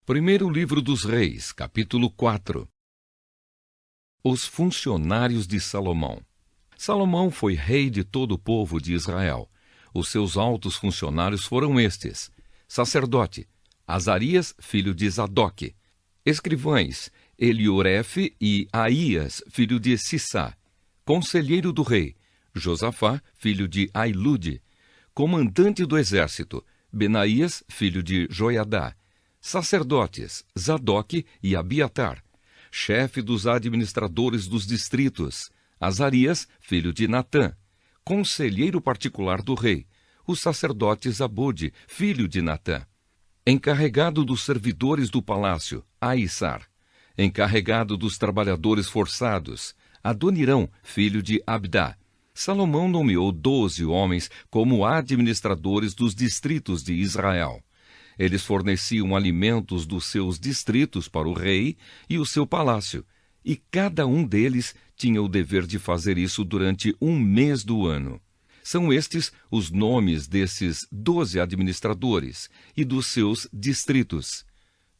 Primeiro livro dos Reis, capítulo 4. Os funcionários de Salomão. Salomão foi rei de todo o povo de Israel. Os seus altos funcionários foram estes: sacerdote, Azarias, filho de Zadoque; escrivães, Eliorefe e Aías, filho de Sissá; conselheiro do rei, Josafá, filho de Ailude; comandante do exército, Benaías, filho de Joiadá; sacerdotes, Zadoque e Abiatar; chefe dos administradores dos distritos, Azarias, filho de Natã; conselheiro particular do rei, o sacerdote Zabude, filho de Natã; encarregado dos servidores do palácio, Aissar; encarregado dos trabalhadores forçados, Adonirão, filho de Abdá. Salomão nomeou 12 homens como administradores dos distritos de Israel. Eles forneciam alimentos dos seus distritos para o rei e o seu palácio, e cada um deles tinha o dever de fazer isso durante um mês do ano. São estes os nomes desses 12 administradores e dos seus distritos: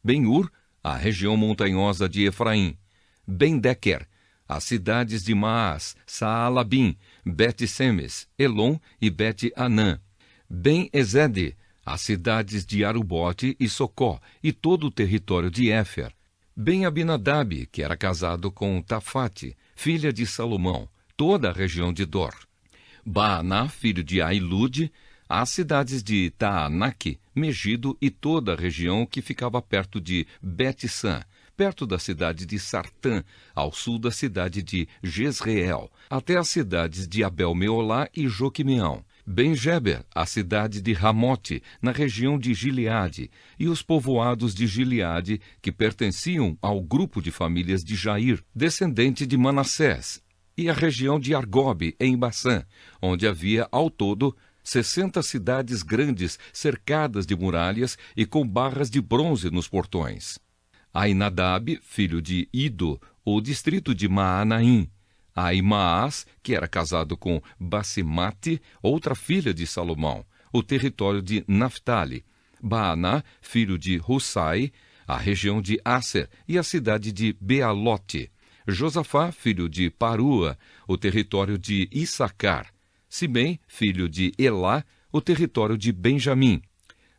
Ben-Ur, a região montanhosa de Efraim; Ben-Dequer, as cidades de Maás, Saalabim, Bet-Semes, Elon e Bet-Anã; Ben-Ezede, as cidades de Arubote e Socó e todo o território de Éfer; Ben-Abinadab, que era casado com Tafate, filha de Salomão, toda a região de Dor; Baaná, filho de Ailude, as cidades de Taanaque, Megido e toda a região que ficava perto de Bet-San, perto da cidade de Sartã, ao sul da cidade de Jezreel, até as cidades de Abel-Meolá e Joquimeão; Ben-Geber, a cidade de Ramote, na região de Gileade, e os povoados de Gileade, que pertenciam ao grupo de famílias de Jair, descendente de Manassés, e a região de Argobe, em Baçã, onde havia, ao todo, 60 cidades grandes, cercadas de muralhas e com barras de bronze nos portões. Ainadab, filho de Ido, o distrito de Maanaim; Aimaás, que era casado com Basemate, outra filha de Salomão, o território de Naphtali; Baaná, filho de Hussai, a região de Asser e a cidade de Bealote; Josafá, filho de Parua, o território de Issacar; Simei, filho de Elá, o território de Benjamim;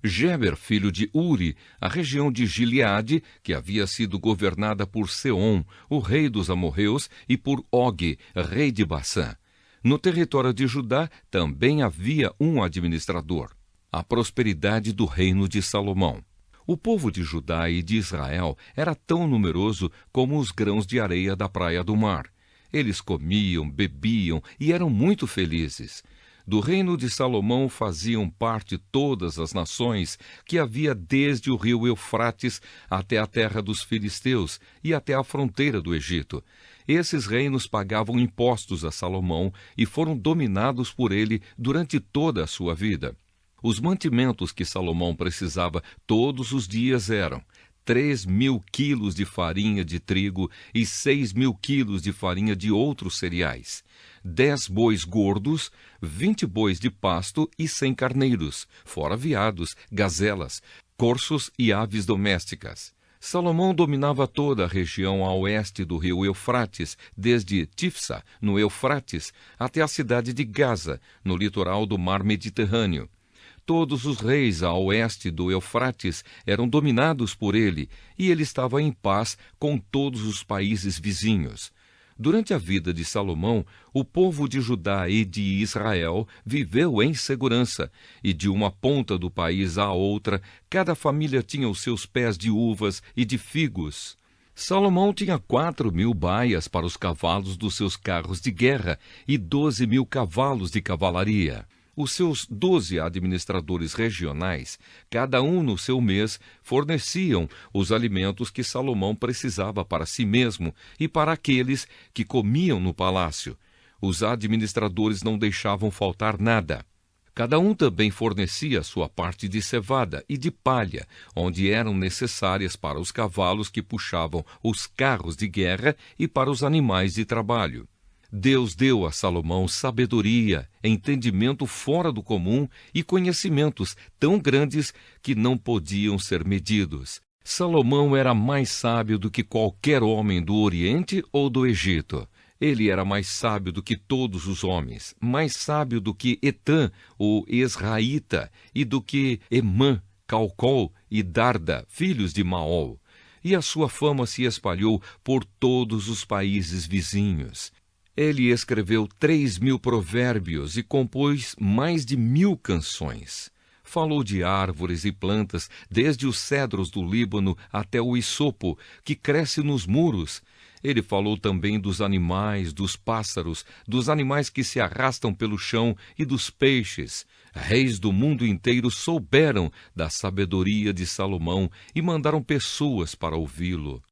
Geber, filho de Uri, a região de Gileade, que havia sido governada por Seom, o rei dos amorreus, e por Og, rei de Baçã. No território de Judá também havia um administrador. A prosperidade do reino de Salomão. O povo de Judá e de Israel era tão numeroso como os grãos de areia da praia do mar. Eles comiam, bebiam e eram muito felizes. Do reino de Salomão faziam parte todas as nações que havia desde o rio Eufrates até a terra dos filisteus e até a fronteira do Egito. Esses reinos pagavam impostos a Salomão e foram dominados por ele durante toda a sua vida. Os mantimentos que Salomão precisava todos os dias eram 3.000 quilos de farinha de trigo e 6.000 quilos de farinha de outros cereais, 10 bois gordos, 20 bois de pasto e 100 carneiros, fora veados, gazelas, corços e aves domésticas. Salomão dominava toda a região a oeste do rio Eufrates, desde Tifsa, no Eufrates, até a cidade de Gaza, no litoral do mar Mediterrâneo. Todos os reis a oeste do Eufrates eram dominados por ele, e ele estava em paz com todos os países vizinhos. Durante a vida de Salomão, o povo de Judá e de Israel viveu em segurança, e de uma ponta do país à outra, cada família tinha os seus pés de uvas e de figos. Salomão tinha 4.000 baias para os cavalos dos seus carros de guerra e 12.000 cavalos de cavalaria. Os seus 12 administradores regionais, cada um no seu mês, forneciam os alimentos que Salomão precisava para si mesmo e para aqueles que comiam no palácio. Os administradores não deixavam faltar nada. Cada um também fornecia sua parte de cevada e de palha, onde eram necessárias para os cavalos que puxavam os carros de guerra e para os animais de trabalho. Deus deu a Salomão sabedoria, entendimento fora do comum e conhecimentos tão grandes que não podiam ser medidos. Salomão era mais sábio do que qualquer homem do Oriente ou do Egito. Ele era mais sábio do que todos os homens, mais sábio do que Etã, o Esraíta, e do que Emã, Calcol e Darda, filhos de Maol. E a sua fama se espalhou por todos os países vizinhos. Ele escreveu 3.000 provérbios e compôs mais de 1.000 canções. Falou de árvores e plantas, desde os cedros do Líbano até o isopo, que cresce nos muros. Ele falou também dos animais, dos pássaros, dos animais que se arrastam pelo chão e dos peixes. Reis do mundo inteiro souberam da sabedoria de Salomão e mandaram pessoas para ouvi-lo.